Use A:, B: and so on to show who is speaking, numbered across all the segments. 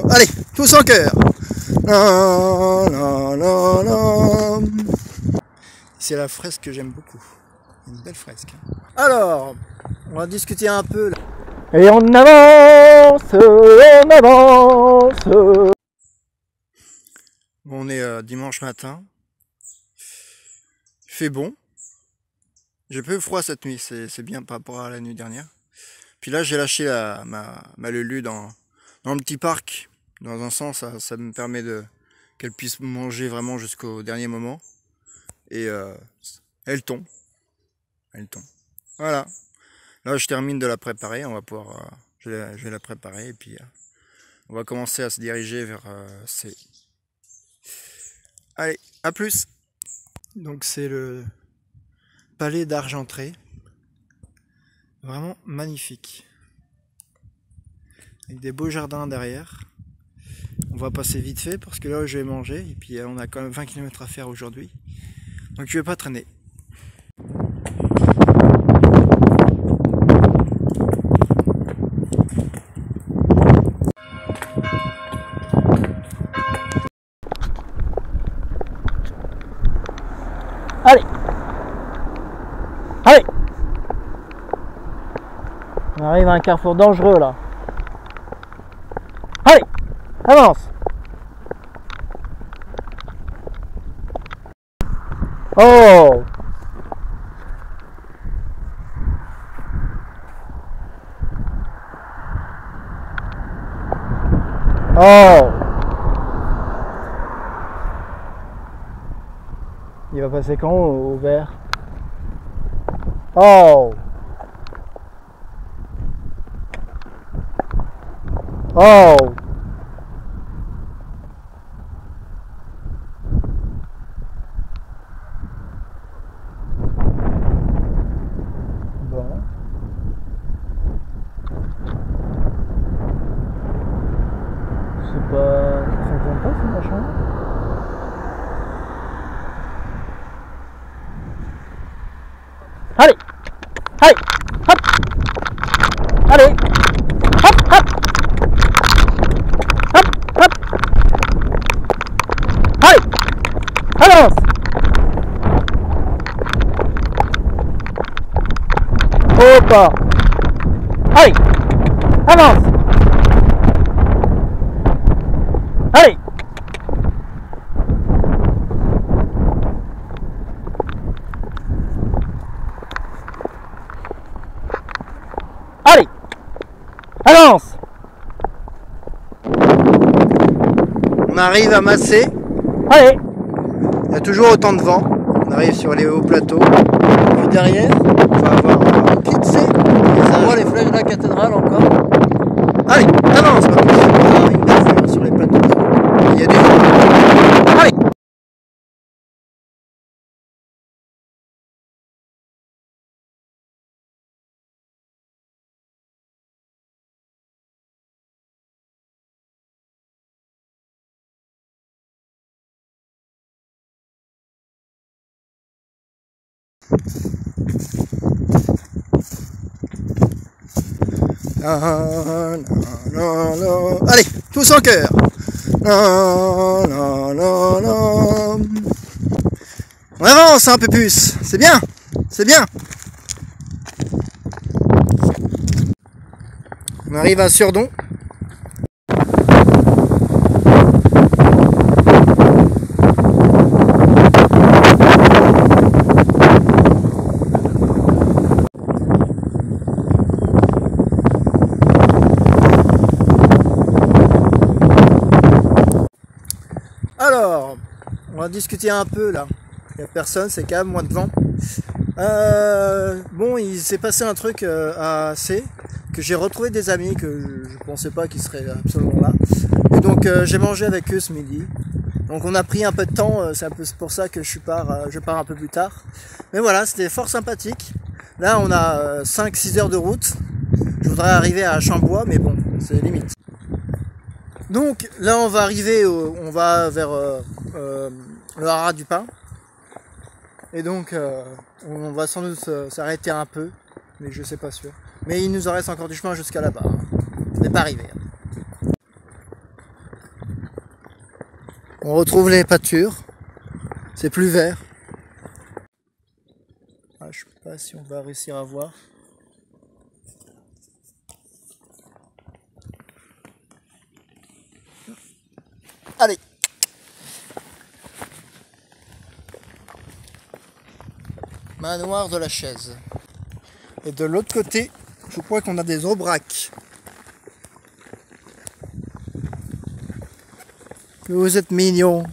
A: Allez, tous en chœur. C'est la fresque que j'aime beaucoup. Une belle fresque. Alors, on va discuter un peu. Et on avance, on avance. On est dimanche matin. Il fait bon. J'ai peu froid cette nuit, c'est bien par rapport à la nuit dernière. Puis là, j'ai lâché ma Lulu dans le petit parc. Dans un sens, ça me permet qu'elle puisse manger vraiment jusqu'au dernier moment. Et elle tombe. Elle tombe. Voilà. Là, je termine de la préparer. On va pouvoir, je vais la préparer et puis on va commencer à se diriger vers C. Allez, à plus. Donc c'est le palais d'Argentré. Vraiment magnifique. Avec des beaux jardins derrière. On va passer vite fait parce que là je vais manger et puis on a quand même 20 km à faire aujourd'hui. Donc je vais pas traîner. Allez! Allez! On arrive à un carrefour dangereux là. Allez! Avance! Oh! Oh! Il va passer quand au vert? Oh! Oh! Bon. C'est pas... Ça fonctionne pas ce machin? Allez! Allez! Hop! Allez! Hop! Hop! Hop! Hop! Allez! Avance! Hop! Allez! Avance! Allez! Allez! Avance! On arrive à Massé. Allez! Il y a toujours autant de vent. On arrive sur les hauts plateaux. Puis derrière, on va avoir un pied de C. On voit les flèches de la cathédrale encore. Allez, avance! On a une belle vue sur les plateaux. Il y a du vent. Allez! Allez, tous en chœur. On avance un peu plus, c'est bien, c'est bien. On arrive à Surdon. Alors, on va discuter un peu là. Il n'y a personne, c'est calme, moins de vent. Bon, il s'est passé un truc à C, que j'ai retrouvé des amis que je pensais pas qu'ils seraient absolument là. Et donc j'ai mangé avec eux ce midi. Donc on a pris un peu de temps, c'est un peu pour ça que je pars un peu plus tard. Mais voilà, c'était fort sympathique. Là on a 5-6 heures de route. Je voudrais arriver à Chambois, mais bon, c'est limite. Donc là on va arriver, on va vers le haras du pain. Et donc on va sans doute s'arrêter un peu, mais je sais pas sûr. Mais il nous en reste encore du chemin jusqu'à là-bas. On n'est pas arrivé. On retrouve les pâtures. C'est plus vert. Ah, je sais pas si on va réussir à voir. Allez! Manoir de la Chaise. Et de l'autre côté, je crois qu'on a des aubracs. Vous êtes mignons.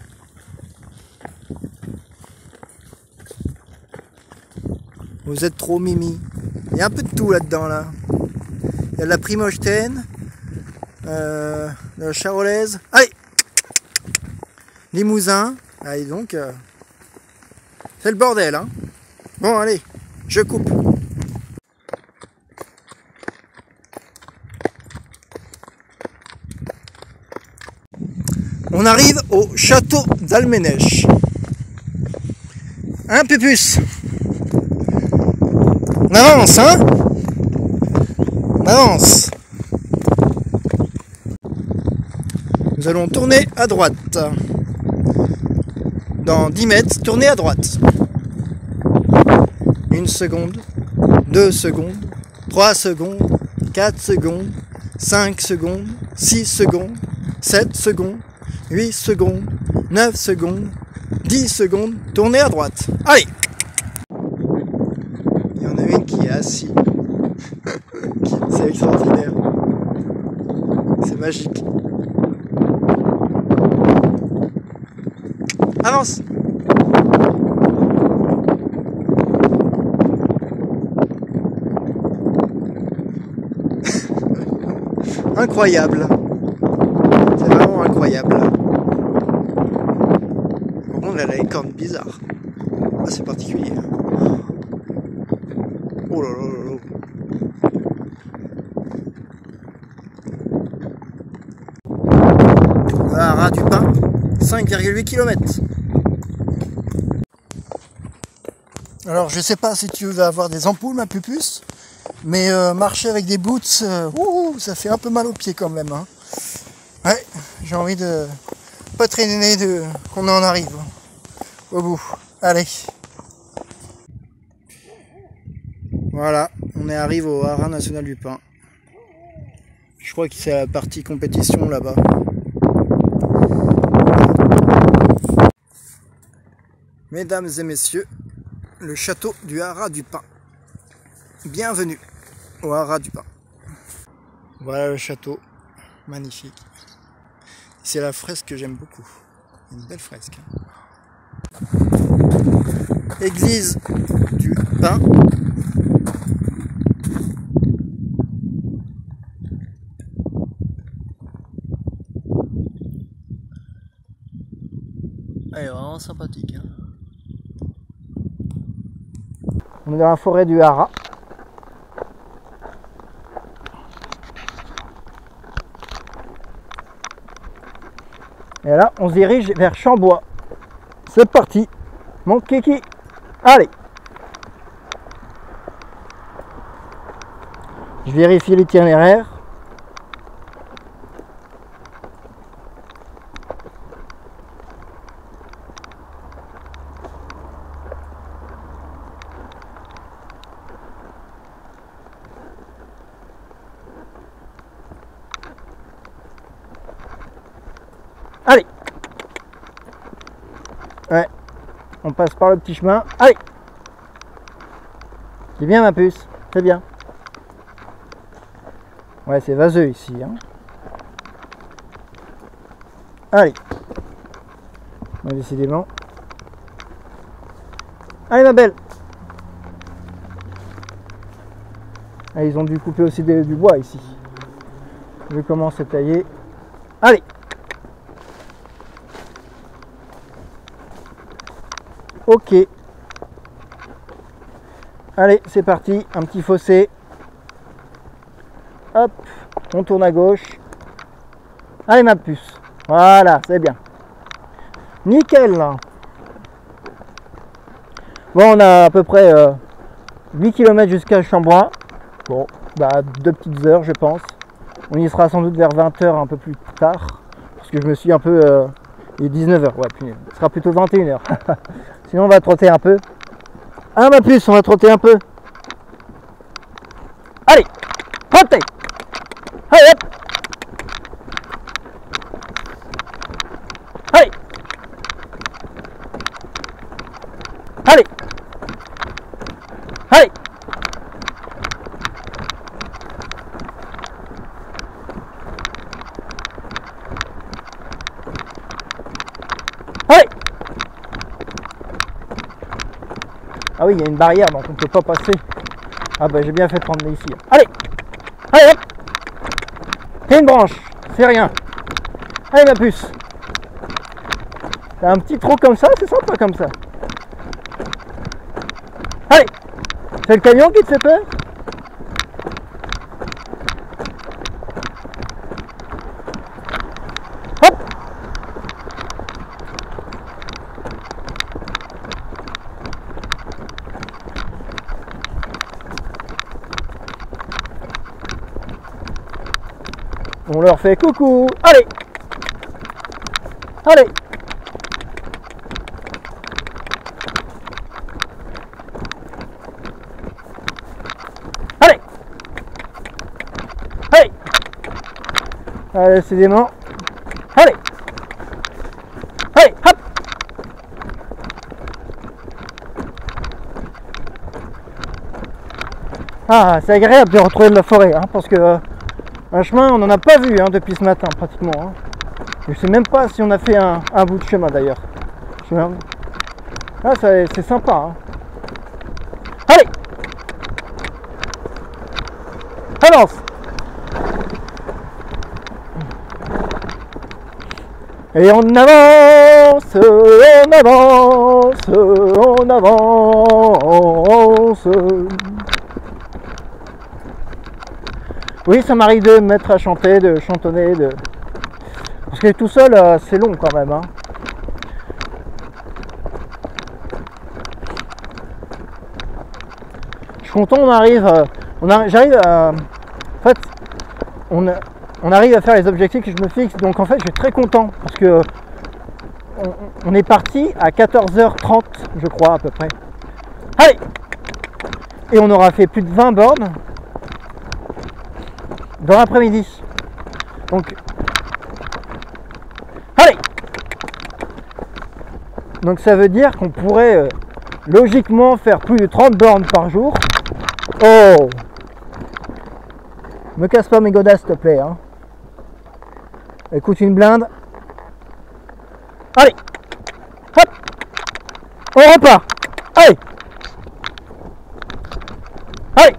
A: Vous êtes trop mimi. Il y a un peu de tout là-dedans là. Il y a de la primogène, de la charolaise. Allez! Limousin. Allez donc. C'est le bordel hein. Bon allez, je coupe. On arrive au château d'Alménèche. Hein Pupus? On avance hein? On avance. Nous allons tourner à droite. Dans 10 mètres, tournez à droite. 1 seconde, 2 secondes, 3 secondes, 4 secondes, 5 secondes, 6 secondes, 7 secondes, 8 secondes, 9 secondes, 10 secondes, tournez à droite. Allez! Il y en a une qui est assise. C'est extraordinaire. C'est magique. Avance! Incroyable. C'est vraiment incroyable. Par contre, elle a les cornes bizarres. Ah, c'est particulier. Oh là là là là. Voilà, ras du pain, 5,8 km. Alors, je sais pas si tu vas avoir des ampoules, ma pupus. Mais marcher avec des boots, ça fait un peu mal aux pieds quand même. Hein. Ouais, j'ai envie de pas traîner qu'on en arrive au bout. Allez. Voilà, on arrive au Haras National du Pin. Je crois que c'est la partie compétition là-bas. Mesdames et messieurs, le château du Haras du Pin. Bienvenue au Haras du Pin. Voilà le château, magnifique. C'est la fresque que j'aime beaucoup. Une belle fresque. Église du Pin. Elle est vraiment sympathique. Hein. On est dans la forêt du Haras. Et là, on se dirige vers Chambois. C'est parti, mon kiki. Allez. Je vérifie l'itinéraire. Allez. Ouais. On passe par le petit chemin. Allez. C'est bien ma puce. C'est bien. Ouais, c'est vaseux ici. Hein. Allez. Ouais, décidément. Allez ma belle. Ah, ils ont dû couper aussi du bois ici. Je commence à tailler. Allez. Ok. Allez, c'est parti. Un petit fossé. Hop. On tourne à gauche. Allez ma puce. Voilà, c'est bien. Nickel. Bon, on a à peu près 8 km jusqu'à Chambois. Bon, bah 2 petites heures je pense. On y sera sans doute vers 20 h un peu plus tard. Parce que je me suis un peu... il est 19 h, ouais, puis ce sera plutôt 21 h. Sinon on va trotter un peu. Ah ma puce, on va trotter un peu. Allez, trottez. Allez hop. Allez. Allez. Allez. Allez. Ah oui, il y a une barrière donc on ne peut pas passer. Ah bah j'ai bien fait de prendre ici. Allez. Allez hop. C'est une branche, c'est rien. Allez ma puce. T'as un petit trou comme ça, c'est sympa comme ça. Allez. C'est le camion qui te fait peur? Hop. On leur fait coucou. Allez. Allez. Allez. Allez. Allez, décidément. Allez. Allez, hop. Ah, c'est agréable de retrouver de la forêt, hein, parce que un chemin, on n'en a pas vu hein, depuis ce matin, pratiquement. Hein. Je sais même pas si on a fait un bout de chemin, d'ailleurs. Ah, c'est sympa. Hein. Allez. Avance. Et on avance, on avance, on avance. Oui, ça m'arrive de me mettre à chanter, de chantonner, parce que tout seul, c'est long quand même. Hein. Je suis content, j'arrive à... En fait, on arrive à faire les objectifs que je me fixe, donc en fait, je suis très content, parce que on est parti à 14 h 30, je crois, à peu près. Allez. Et on aura fait plus de 20 bornes dans l'après-midi. Donc, allez. Donc ça veut dire qu'on pourrait logiquement faire plus de 30 bornes par jour. Oh. Me casse pas mes godasses s'il te plaît. Hein. Écoute une blinde. Allez. Hop. On repart. Allez. Allez.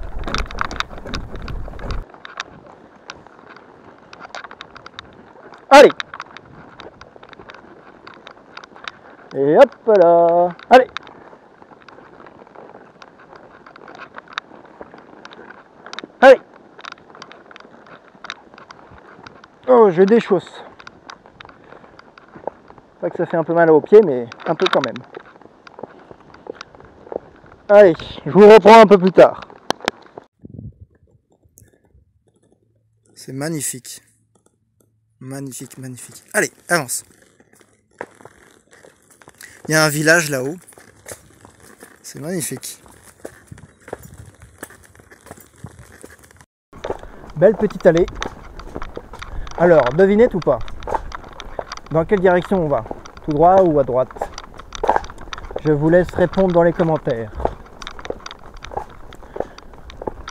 A: Allez. Et hop là. Allez. Allez. Oh, je déchausse. Pas que ça fait un peu mal aux pieds, mais un peu quand même. Allez, je vous reprends un peu plus tard. C'est magnifique. Magnifique, magnifique. Allez, avance. Il y a un village là-haut. C'est magnifique. Belle petite allée. Alors, devinette ou pas? Dans quelle direction on va? Tout droit ou à droite? Je vous laisse répondre dans les commentaires.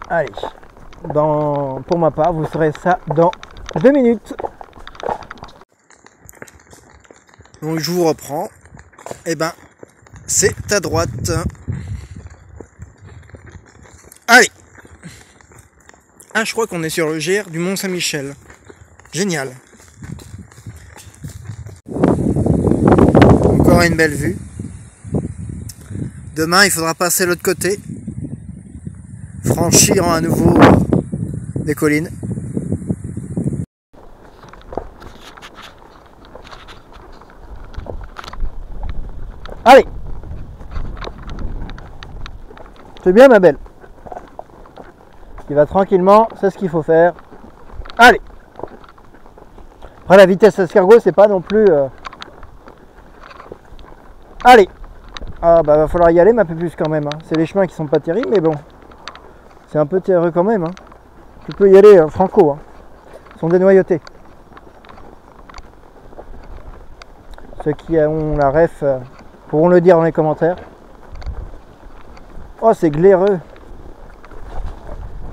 A: Allez. Pour ma part, vous saurez ça dans 2 minutes. Donc je vous reprends. Eh ben, c'est à droite. Allez. Ah, je crois qu'on est sur le GR du Mont-Saint-Michel. Génial. Encore une belle vue. Demain, il faudra passer l'autre côté. Franchir à nouveau des collines. Allez. C'est bien ma belle. Il va tranquillement, c'est ce qu'il faut faire. Allez. Après la vitesse escargot, c'est pas non plus... Allez. Ah bah va falloir y aller ma pupuce quand même. Hein. C'est les chemins qui sont pas terribles, mais bon. C'est un peu terreux quand même. Hein. Tu peux y aller franco. Hein. Ils sont dénoyautés. Ceux qui ont la ref pourront le dire dans les commentaires. Oh c'est glaireux.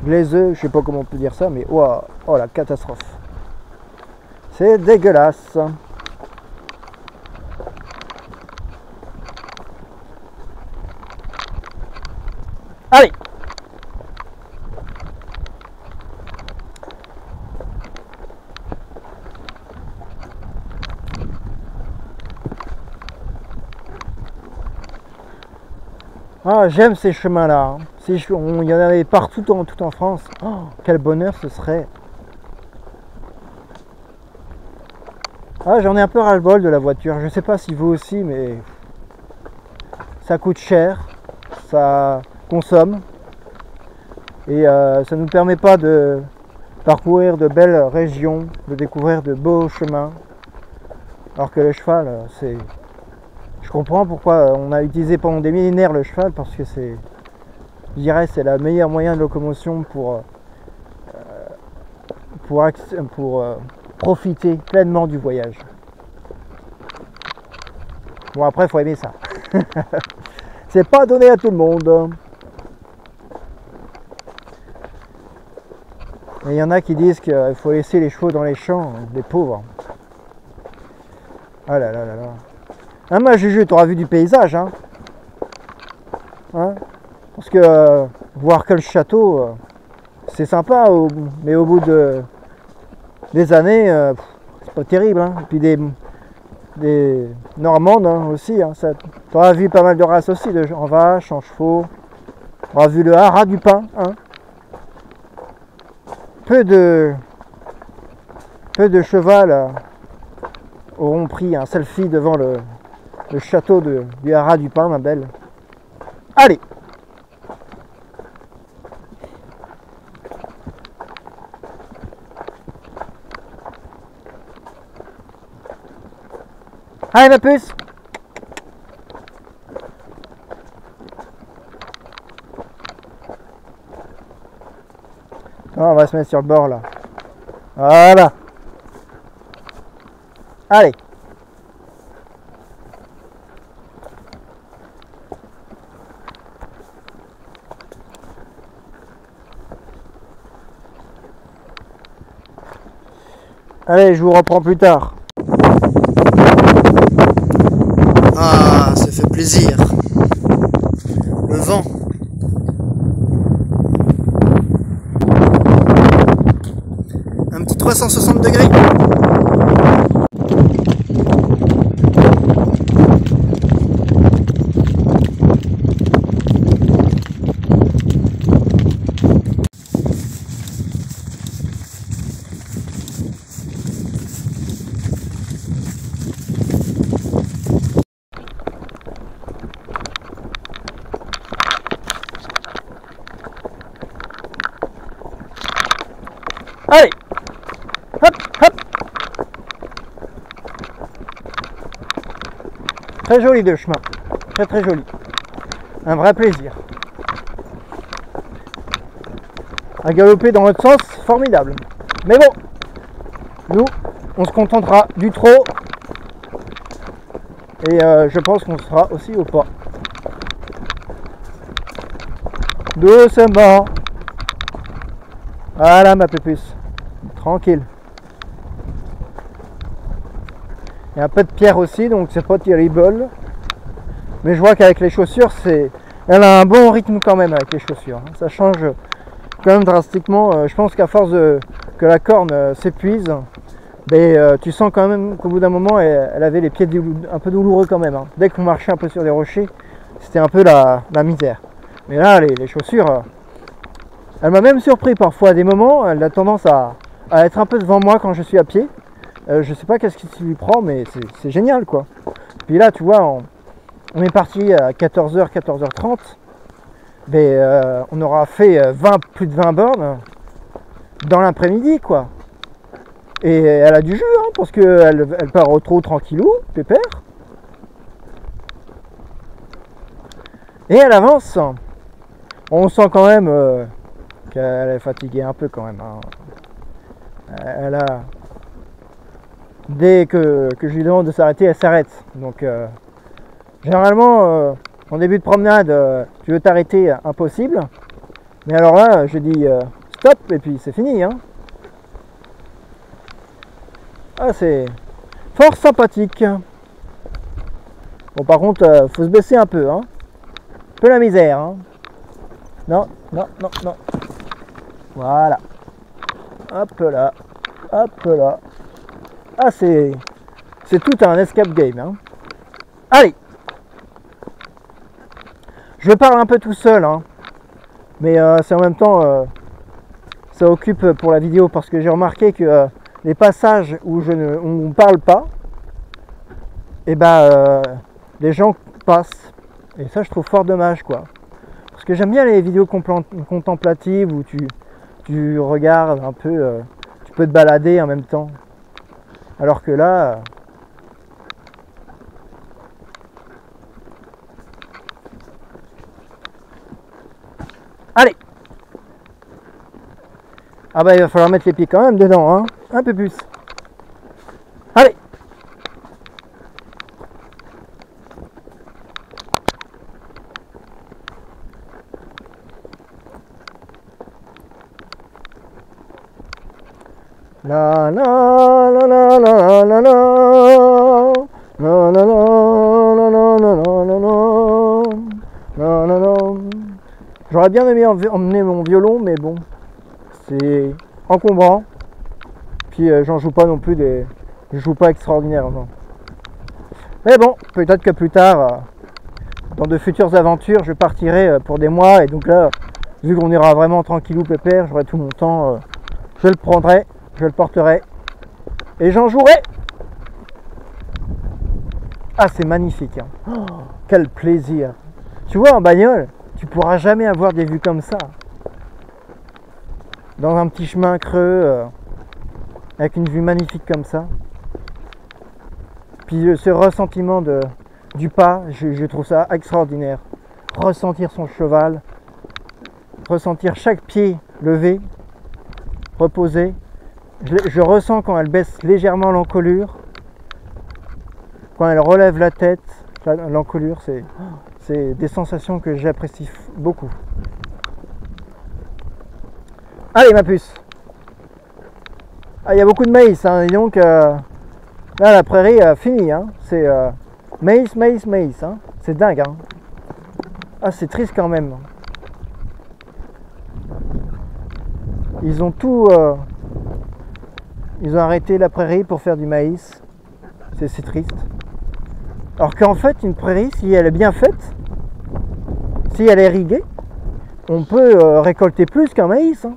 A: Glaiseux, je sais pas comment on peut dire ça, mais oh, oh la catastrophe. C'est dégueulasse. Allez. Ah, j'aime ces chemins-là. Hein. Il y en avait partout tout en France. Oh, quel bonheur ce serait. Ah, j'en ai un peu ras-le-bol de la voiture. Je sais pas si vous aussi, mais ça coûte cher, ça consomme et ça ne nous permet pas de parcourir de belles régions, de découvrir de beaux chemins. Alors que le cheval, c'est... Je comprends pourquoi on a utilisé pendant des millénaires le cheval, parce que c'est, je dirais, c'est le meilleur moyen de locomotion pour profiter pleinement du voyage. Bon après, il faut aimer ça. C'est pas donné à tout le monde. Et il y en a qui disent qu'il faut laisser les chevaux dans les champs, les pauvres. Ah là là là là. Ah, moi Juju, tu auras vu du paysage, hein, parce que voir que le château, c'est sympa, mais au bout des années, c'est pas terrible. Hein. Et puis des Normandes hein, aussi, hein, tu auras vu pas mal de races aussi, en vache, en chevaux. Tu auras vu le haras du pain. Hein. Peu de cheval auront pris un selfie devant le château du haras du pain, ma belle. Allez. Allez ma puce. On va se mettre sur le bord là. Voilà. Allez. Allez, je vous reprends plus tard. Ah, ça fait plaisir. Le vent. Un petit 360 degrés. Allez, hop, hop. Très joli de chemin, très très joli. Un vrai plaisir. À galoper dans l'autre sens, formidable. Mais bon, nous, on se contentera du trot. Et je pense qu'on sera aussi au pas. Doucement. Voilà ma pupuce. Tranquille. Il y a un peu de pierre aussi, donc c'est pas terrible. Mais je vois qu'avec les chaussures, elle a un bon rythme quand même avec les chaussures. Ça change quand même drastiquement. Je pense qu'à force que la corne s'épuise, tu sens quand même qu'au bout d'un moment, elle avait les pieds un peu douloureux quand même. Hein. Dès qu'on marchait un peu sur des rochers, c'était un peu la misère. Mais là, les chaussures, elle m'a même surpris parfois. À des moments, elle a tendance à être un peu devant moi quand je suis à pied. Je sais pas qu'est-ce qui lui prend, mais c'est génial quoi. Puis là, tu vois, on est parti à 14h, 14h30. On aura fait plus de 20 bornes dans l'après-midi quoi. Et elle a du jus, hein, parce qu'elle part au trot tranquillou, pépère. Et elle avance. On sent quand même qu'elle est fatiguée un peu quand même. Hein. Elle a... Dès que je lui demande de s'arrêter, elle s'arrête. Donc généralement, en début de promenade, tu veux t'arrêter, impossible. Mais alors là, je dis stop et puis c'est fini. Hein. Ah, c'est fort sympathique. Bon, par contre, faut se baisser un peu. Hein. Un peu la misère. Hein. Non, non, non, non. Voilà. Hop là. Hop là. Ah, c'est tout un escape game. Hein. Allez. Je parle un peu tout seul. Hein. Mais c'est en même temps... ça occupe pour la vidéo parce que j'ai remarqué que les passages où on ne parle pas, et les gens passent. Et ça, je trouve fort dommage, quoi. Parce que j'aime bien les vidéos contemplatives où tu regardes un peu, tu peux te balader en même temps. Alors que là... Allez! Ah bah il va falloir mettre les pieds quand même dedans, hein. Un peu plus. Allez! La la la la la la la la la la la la la. J'aurais bien aimé emmener mon violon, mais bon, c'est encombrant. Puis j'en joue pas non plus je joue pas extraordinairement. Mais bon, peut-être que plus tard, dans de futures aventures, je partirai pour des mois. Et donc là, vu qu'on ira vraiment tranquillou pépère, j'aurai tout mon temps, je le prendrai. Je le porterai et j'en jouerai. Ah, c'est magnifique. Hein. Oh, quel plaisir. Tu vois, en bagnole, tu pourras jamais avoir des vues comme ça. Dans un petit chemin creux, avec une vue magnifique comme ça. Puis ce ressentiment du pas, je trouve ça extraordinaire. Ressentir son cheval, ressentir chaque pied levé, reposé. Je ressens quand elle baisse légèrement l'encolure, quand elle relève la tête, l'encolure, c'est des sensations que j'apprécie beaucoup. Allez ma puce. Ah, il y a beaucoup de maïs, hein, et donc là la prairie finie, hein, c'est maïs, maïs, maïs, hein, c'est dingue. Hein. Ah, c'est triste quand même. Ils ont tout... Ils ont arrêté la prairie pour faire du maïs. C'est triste. Alors qu'en fait, une prairie, si elle est bien faite, si elle est irriguée, on peut récolter plus qu'un maïs. Hein.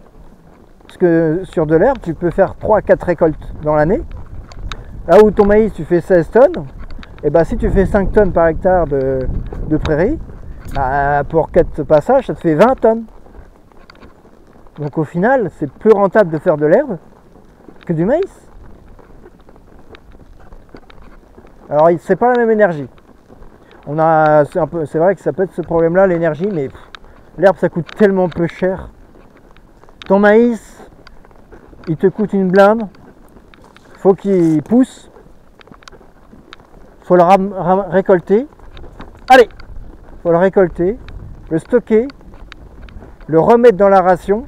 A: Parce que sur de l'herbe, tu peux faire 3-4 récoltes dans l'année. Là où ton maïs, tu fais 16 tonnes, et ben si tu fais 5 tonnes par hectare de prairie, pour 4 passages, ça te fait 20 tonnes. Donc au final, c'est plus rentable de faire de l'herbe que du maïs. Alors c'est pas la même énergie. C'est vrai que ça peut être ce problème-là, l'énergie, mais l'herbe ça coûte tellement peu cher. Ton maïs, il te coûte une blinde. Faut qu'il pousse. Faut le récolter. Allez, faut le récolter, le stocker, le remettre dans la ration.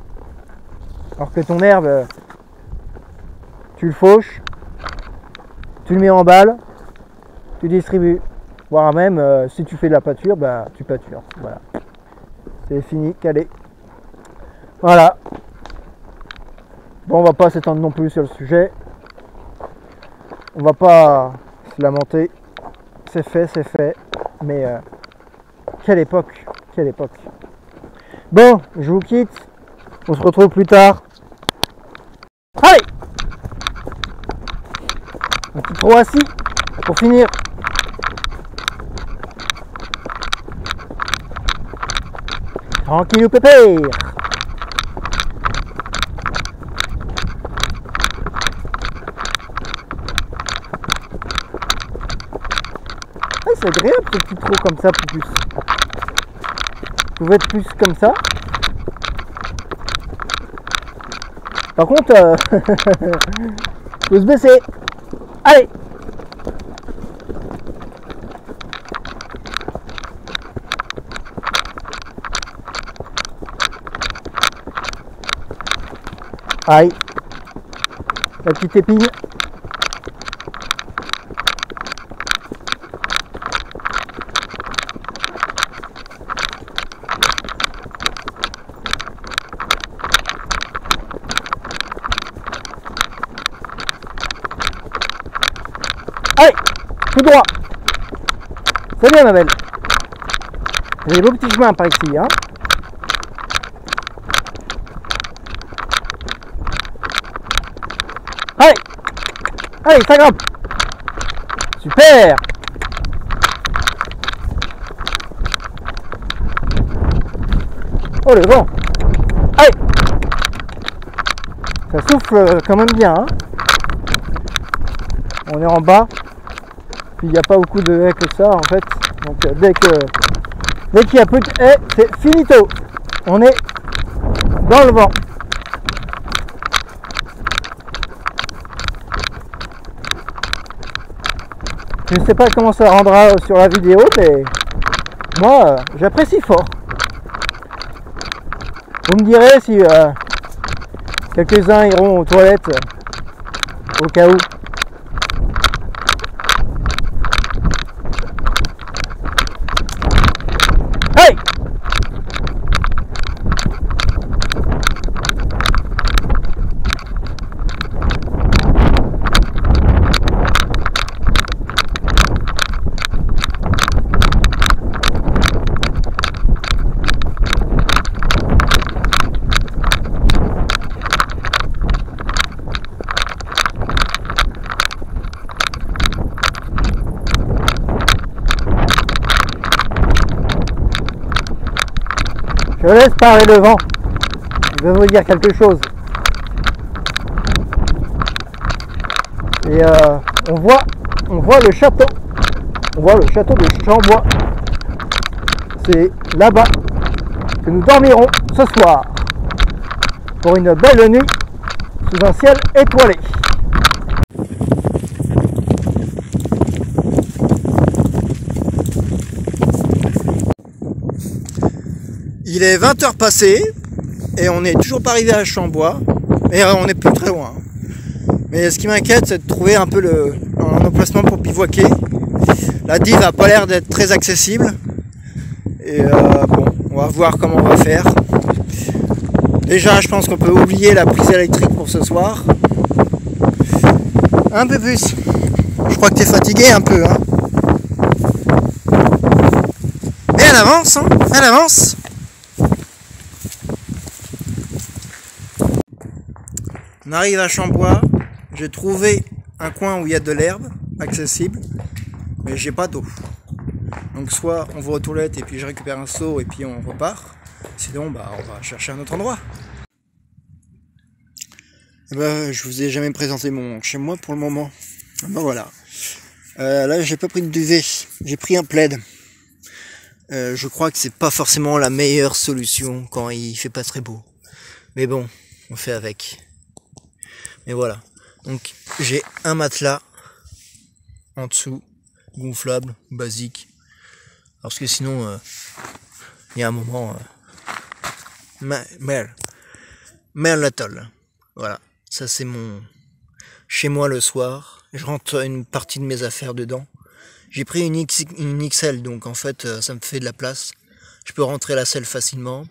A: Alors que ton herbe, tu le fauches, tu le mets en balle, tu distribues. Voire même, si tu fais de la pâture, tu pâtures. Voilà. C'est fini, calé. Voilà. Bon, on va pas s'étendre non plus sur le sujet. On va pas se lamenter. C'est fait. Mais quelle époque, quelle époque. Bon, je vous quitte. On se retrouve plus tard. Allez! Un petit trop assis pour finir. Tranquillou pépère. c'est agréable ce petit trou comme ça, plus. Vous pouvez être plus comme ça. Par contre, faut se baisser. Allez! Aïe! La petite épine. Allez, tout droit. C'est bien ma belle. Il y a des beaux petits chemins par ici, hein. Allez, allez, ça grimpe. Super. Oh le vent. Allez. Ça souffle quand même bien, hein. On est en bas. Puis il n'y a pas beaucoup de haies que ça en fait. Donc dès qu'il y a plus de haies, c'est finito. On est dans le vent. Je ne sais pas comment ça rendra sur la vidéo, mais moi j'apprécie fort. Vous me direz si quelques-uns iront aux toilettes au cas où. Hey! Je laisse parler le vent. Je vais vous dire quelque chose. Et on voit le château. On voit le château de Chambois. C'est là-bas que nous dormirons ce soir. Pour une belle nuit sous un ciel étoilé. Il est 20h passé et on n'est toujours pas arrivé à Chambois, mais on n'est plus très loin. Mais ce qui m'inquiète, c'est de trouver un peu un emplacement pour bivouaquer. La dive n'a pas l'air d'être très accessible. Et bon, on va voir comment on va faire. Déjà, je pense qu'on peut oublier la prise électrique pour ce soir. Un peu plus. Je crois que tu es fatigué un peu, hein. Mais elle avance, hein. Elle avance. On arrive à Chambois, j'ai trouvé un coin où il y a de l'herbe accessible, mais j'ai pas d'eau. Donc soit on va aux toilettes et puis je récupère un seau et puis on repart, sinon bah on va chercher un autre endroit. Et bah, je vous ai jamais présenté mon chez moi pour le moment. Bah voilà. Là j'ai pas pris de duvet, j'ai pris un plaid. Je crois que c'est pas forcément la meilleure solution quand il fait pas très beau. Mais bon, on fait avec. Et voilà, donc j'ai un matelas en dessous, gonflable, basique, parce que sinon, il y a un moment, merde l'atoll, voilà, ça c'est mon chez moi le soir, je rentre une partie de mes affaires dedans, j'ai pris une XL, donc en fait ça me fait de la place, je peux rentrer la selle facilement,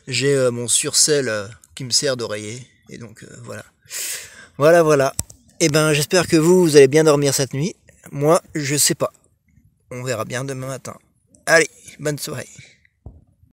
A: j'ai mon sur-selle qui me sert d'oreiller, et donc voilà. Voilà. Et ben j'espère que vous allez bien dormir cette nuit. Moi, je sais pas. On verra bien demain matin. Allez, bonne soirée.